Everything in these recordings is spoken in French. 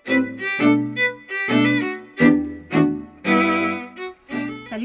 Salut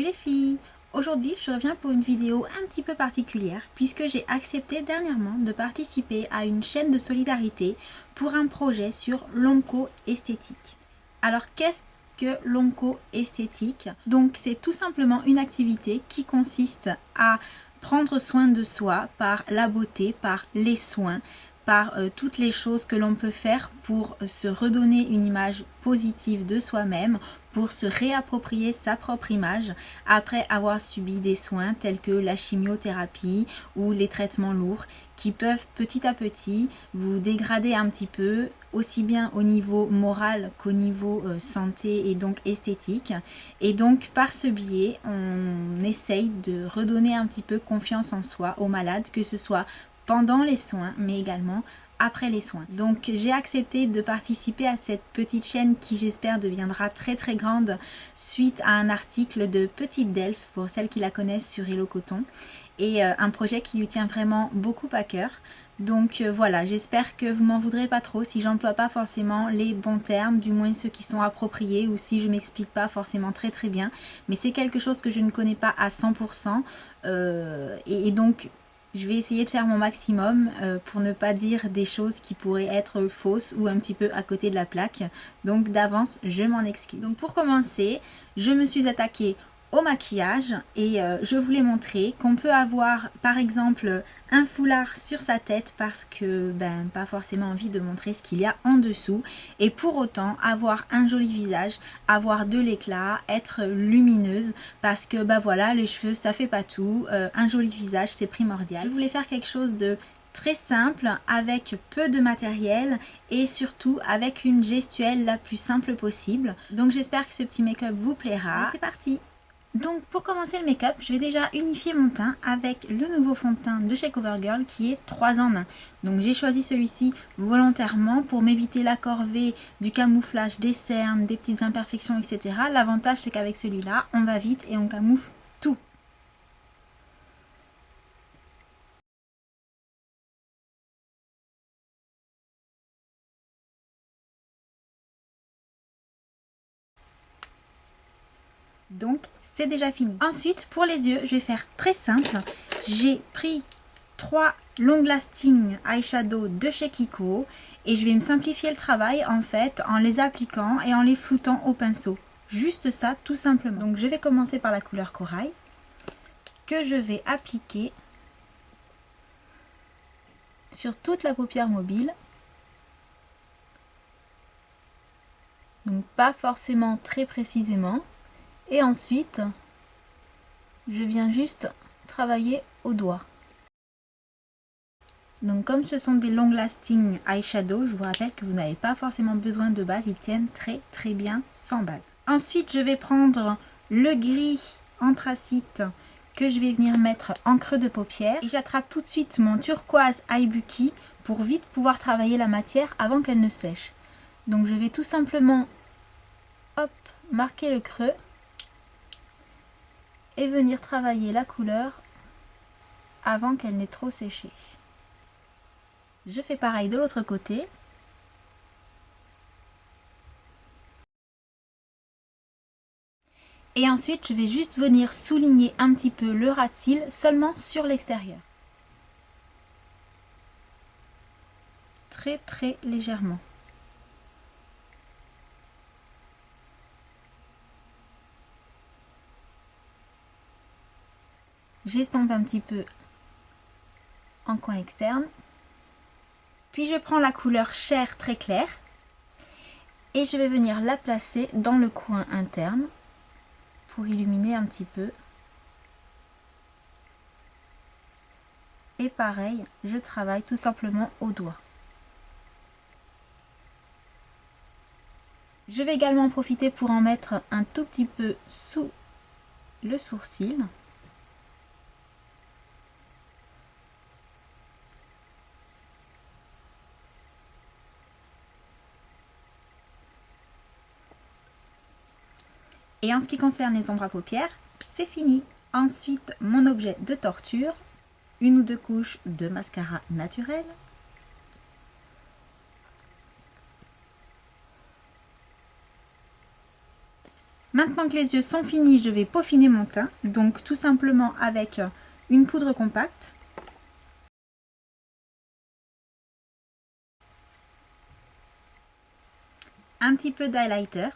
les filles! Aujourd'hui, je reviens pour une vidéo un petit peu particulière puisque j'ai accepté dernièrement de participer à une chaîne de solidarité pour un projet sur l'onco-esthétique. Alors, qu'est-ce que l'onco-esthétique? Donc, c'est tout simplement une activité qui consiste à prendre soin de soi par la beauté, par les soins, par toutes les choses que l'on peut faire pour se redonner une image positive de soi-même, pour se réapproprier sa propre image après avoir subi des soins tels que la chimiothérapie ou les traitements lourds qui peuvent petit à petit vous dégrader un petit peu, aussi bien au niveau moral qu'au niveau santé et donc esthétique. Et donc par ce biais, on essaye de redonner un petit peu confiance en soi aux malades, que ce soit pendant les soins mais également après les soins. Donc j'ai accepté de participer à cette petite chaîne qui j'espère deviendra très très grande suite à un article de Petite Delphes pour celles qui la connaissent sur Hello Coton, et un projet qui lui tient vraiment beaucoup à cœur. Donc voilà, j'espère que vous m'en voudrez pas trop si j'emploie pas forcément les bons termes, du moins ceux qui sont appropriés, ou si je m'explique pas forcément très très bien, mais c'est quelque chose que je ne connais pas à 100%, et donc je vais essayer de faire mon maximum pour ne pas dire des choses qui pourraient être fausses ou un petit peu à côté de la plaque. Donc d'avance, je m'en excuse. Donc pour commencer, je me suis attaquée au maquillage et je voulais montrer qu'on peut avoir par exemple un foulard sur sa tête parce que pas forcément envie de montrer ce qu'il y a en dessous, et pour autant avoir un joli visage, avoir de l'éclat, être lumineuse, parce que voilà, les cheveux ça fait pas tout, un joli visage c'est primordial. Je voulais faire quelque chose de très simple, avec peu de matériel et surtout avec une gestuelle la plus simple possible. Donc j'espère que ce petit make-up vous plaira. C'est parti! Donc pour commencer le make-up, je vais déjà unifier mon teint avec le nouveau fond de teint de chez CoverGirl qui est 3 en 1. Donc j'ai choisi celui-ci volontairement pour m'éviter la corvée du camouflage des cernes, des petites imperfections, etc. L'avantage c'est qu'avec celui-là, on va vite et on camoufle tout. Donc c'est déjà fini. Ensuite pour les yeux, je vais faire très simple. J'ai pris 3 long lasting eyeshadow de chez Kiko et je vais me simplifier le travail en fait en les appliquant et en les floutant au pinceau. Juste ça tout simplement. Donc je vais commencer par la couleur corail que je vais appliquer sur toute la paupière mobile. Donc pas forcément très précisément. Et ensuite, je viens juste travailler au doigt. Donc comme ce sont des long lasting eyeshadow, je vous rappelle que vous n'avez pas forcément besoin de base, ils tiennent très très bien sans base. Ensuite, je vais prendre le gris anthracite que je vais venir mettre en creux de paupière. Et j'attrape tout de suite mon turquoise Ibuki pour vite pouvoir travailler la matière avant qu'elle ne sèche. Donc je vais tout simplement marquer le creux et venir travailler la couleur avant qu'elle n'ait trop séché. Je fais pareil de l'autre côté. Et ensuite, je vais juste venir souligner un petit peu le ras de cils seulement sur l'extérieur. Très très légèrement. J'estompe un petit peu en coin externe. Puis je prends la couleur chair très claire et je vais venir la placer dans le coin interne pour illuminer un petit peu. Et pareil, je travaille tout simplement au doigt. Je vais également en profiter pour en mettre un tout petit peu sous le sourcil. Et en ce qui concerne les ombres à paupières, c'est fini. Ensuite, mon objet de torture, une ou deux couches de mascara naturel. Maintenant que les yeux sont finis, je vais peaufiner mon teint. Donc tout simplement avec une poudre compacte. Un petit peu d'highlighter.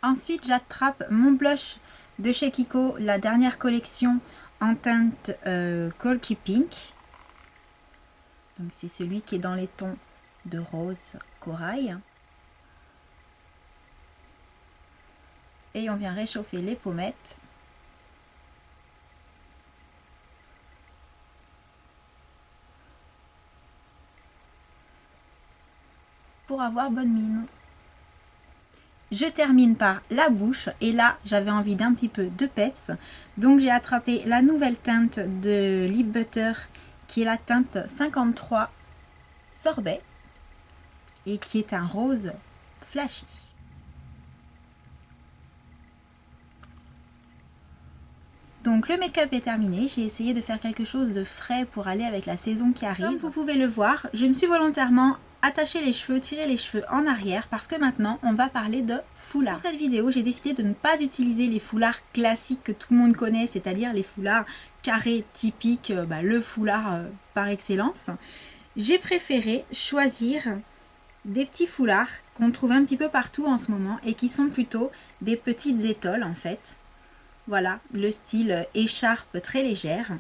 Ensuite, j'attrape mon blush de chez Kiko, la dernière collection en teinte Colky Pink. Donc c'est celui qui est dans les tons de rose corail. Et on vient réchauffer les pommettes. Pour avoir bonne mine. Je termine par la bouche et là j'avais envie d'un petit peu de peps. Donc j'ai attrapé la nouvelle teinte de Lip Butter qui est la teinte 53 Sorbet et qui est un rose flashy. Donc le make-up est terminé, j'ai essayé de faire quelque chose de frais pour aller avec la saison qui arrive. Comme vous pouvez le voir, je me suis volontairement attaché les cheveux, tiré les cheveux en arrière parce que maintenant on va parler de foulard. Pour cette vidéo, j'ai décidé de ne pas utiliser les foulards classiques que tout le monde connaît, c'est-à-dire les foulards carrés typiques, le foulard par excellence. J'ai préféré choisir des petits foulards qu'on trouve un petit peu partout en ce moment et qui sont plutôt des petites étoiles en fait. Voilà, le style écharpe très légère.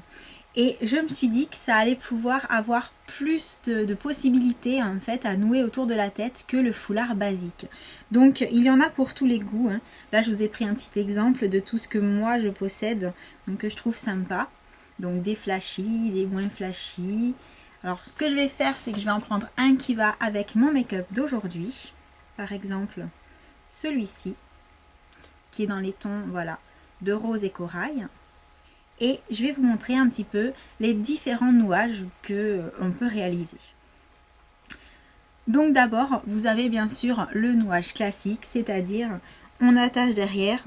Et je me suis dit que ça allait pouvoir avoir plus de possibilités en fait à nouer autour de la tête que le foulard basique. Donc il y en a pour tous les goûts. Hein. Là je vous ai pris un petit exemple de tout ce que moi je possède, donc que je trouve sympa. Donc des flashy, des moins flashy. Alors ce que je vais faire, c'est que je vais en prendre un qui va avec mon make-up d'aujourd'hui. Par exemple celui-ci, qui est dans les tons, voilà, de rose et corail. Et je vais vous montrer un petit peu les différents nouages que on peut réaliser. Donc d'abord, vous avez bien sûr le nouage classique, c'est-à-dire on attache derrière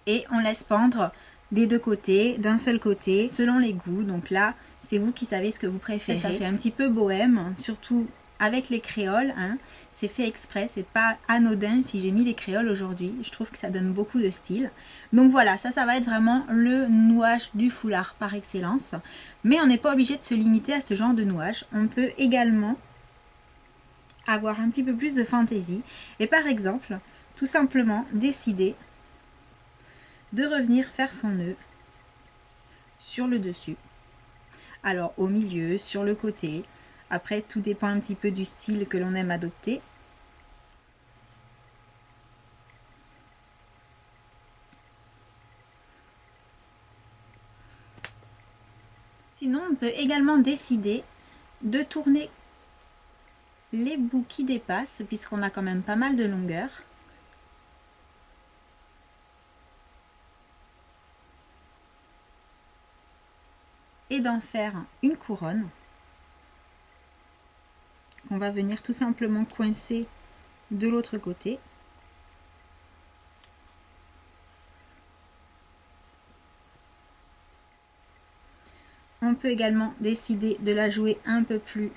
et on laisse pendre des deux côtés, d'un seul côté, selon les goûts. Donc là, c'est vous qui savez ce que vous préférez. Ça fait un petit peu bohème, surtout avec les créoles, hein. C'est fait exprès, c'est pas anodin si j'ai mis les créoles aujourd'hui, je trouve que ça donne beaucoup de style. Donc voilà, ça va être vraiment le nouage du foulard par excellence, mais on n'est pas obligé de se limiter à ce genre de nouage, on peut également avoir un petit peu plus de fantaisie et par exemple, tout simplement décider de revenir faire son nœud sur le dessus, alors au milieu, sur le côté. Après, tout dépend un petit peu du style que l'on aime adopter. Sinon, on peut également décider de tourner les bouts qui dépassent, puisqu'on a quand même pas mal de longueur. Et d'en faire une couronne. On va venir tout simplement coincer de l'autre côté. On peut également décider de la jouer un peu plus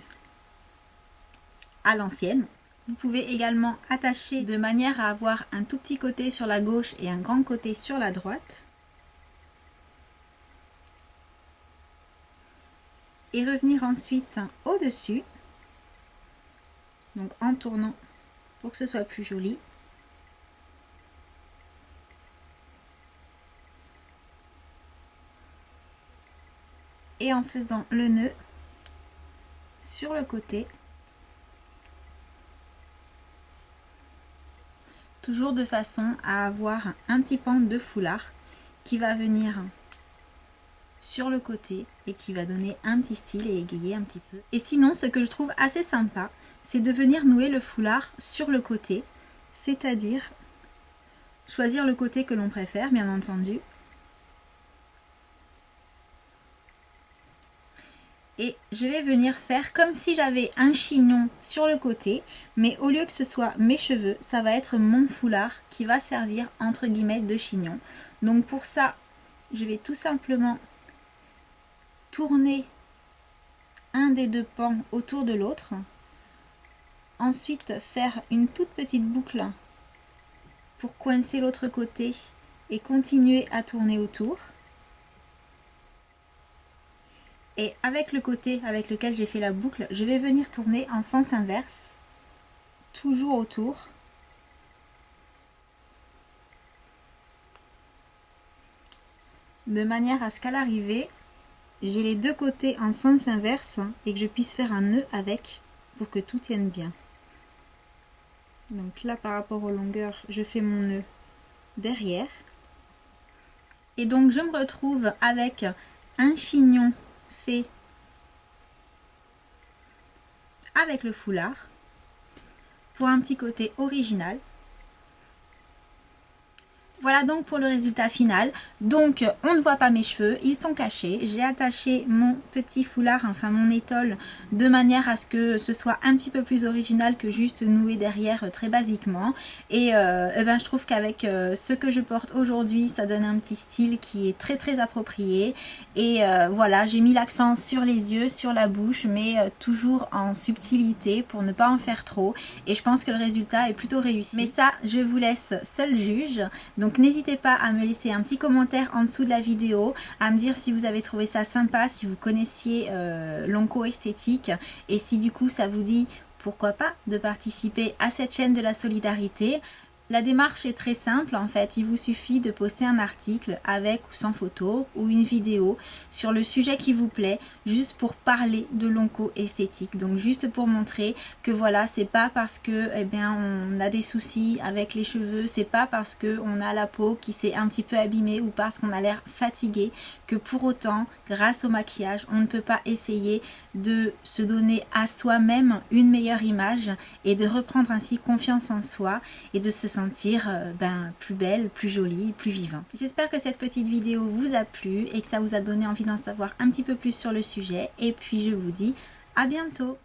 à l'ancienne. Vous pouvez également attacher de manière à avoir un tout petit côté sur la gauche et un grand côté sur la droite. Et revenir ensuite au-dessus. Donc en tournant pour que ce soit plus joli. Et en faisant le nœud sur le côté. Toujours de façon à avoir un petit pan de foulard qui va venir sur le côté et qui va donner un petit style et égayer un petit peu. Et sinon, ce que je trouve assez sympa, c'est de venir nouer le foulard sur le côté, c'est-à-dire choisir le côté que l'on préfère, bien entendu. Et je vais venir faire comme si j'avais un chignon sur le côté, mais au lieu que ce soit mes cheveux, ça va être mon foulard qui va servir entre guillemets de chignon. Donc pour ça, je vais tout simplement tourner un des deux pans autour de l'autre. Ensuite, faire une toute petite boucle pour coincer l'autre côté et continuer à tourner autour. Et avec le côté avec lequel j'ai fait la boucle, je vais venir tourner en sens inverse, toujours autour. De manière à ce qu'à l'arrivée, j'ai les deux côtés en sens inverse et que je puisse faire un nœud avec pour que tout tienne bien. Donc là, par rapport aux longueurs, je fais mon nœud derrière. Et donc je me retrouve avec un chignon fait avec le foulard pour un petit côté original. Voilà donc pour le résultat final. Donc on ne voit pas mes cheveux, ils sont cachés. J'ai attaché mon petit foulard, enfin mon étole, de manière à ce que ce soit un petit peu plus original que juste noué derrière très basiquement. Et je trouve qu'avec ce que je porte aujourd'hui, ça donne un petit style qui est très approprié. Et voilà, j'ai mis l'accent sur les yeux, sur la bouche, mais toujours en subtilité pour ne pas en faire trop. Et je pense que le résultat est plutôt réussi. Mais ça, je vous laisse seul juge. Donc n'hésitez pas à me laisser un petit commentaire en dessous de la vidéo, à me dire si vous avez trouvé ça sympa, si vous connaissiez l'onco esthétique et si du coup ça vous dit pourquoi pas de participer à cette chaîne de la solidarité. La démarche est très simple en fait, il vous suffit de poster un article avec ou sans photo ou une vidéo sur le sujet qui vous plaît, juste pour parler de l'onco esthétique. Donc juste pour montrer que voilà, c'est pas parce que on a des soucis avec les cheveux, c'est pas parce que on a la peau qui s'est un petit peu abîmée ou parce qu'on a l'air fatigué que pour autant, grâce au maquillage, on ne peut pas essayer de se donner à soi-même une meilleure image et de reprendre ainsi confiance en soi et de se sentir plus belle, plus jolie, plus vivante. J'espère que cette petite vidéo vous a plu et que ça vous a donné envie d'en savoir un petit peu plus sur le sujet. Et puis je vous dis à bientôt.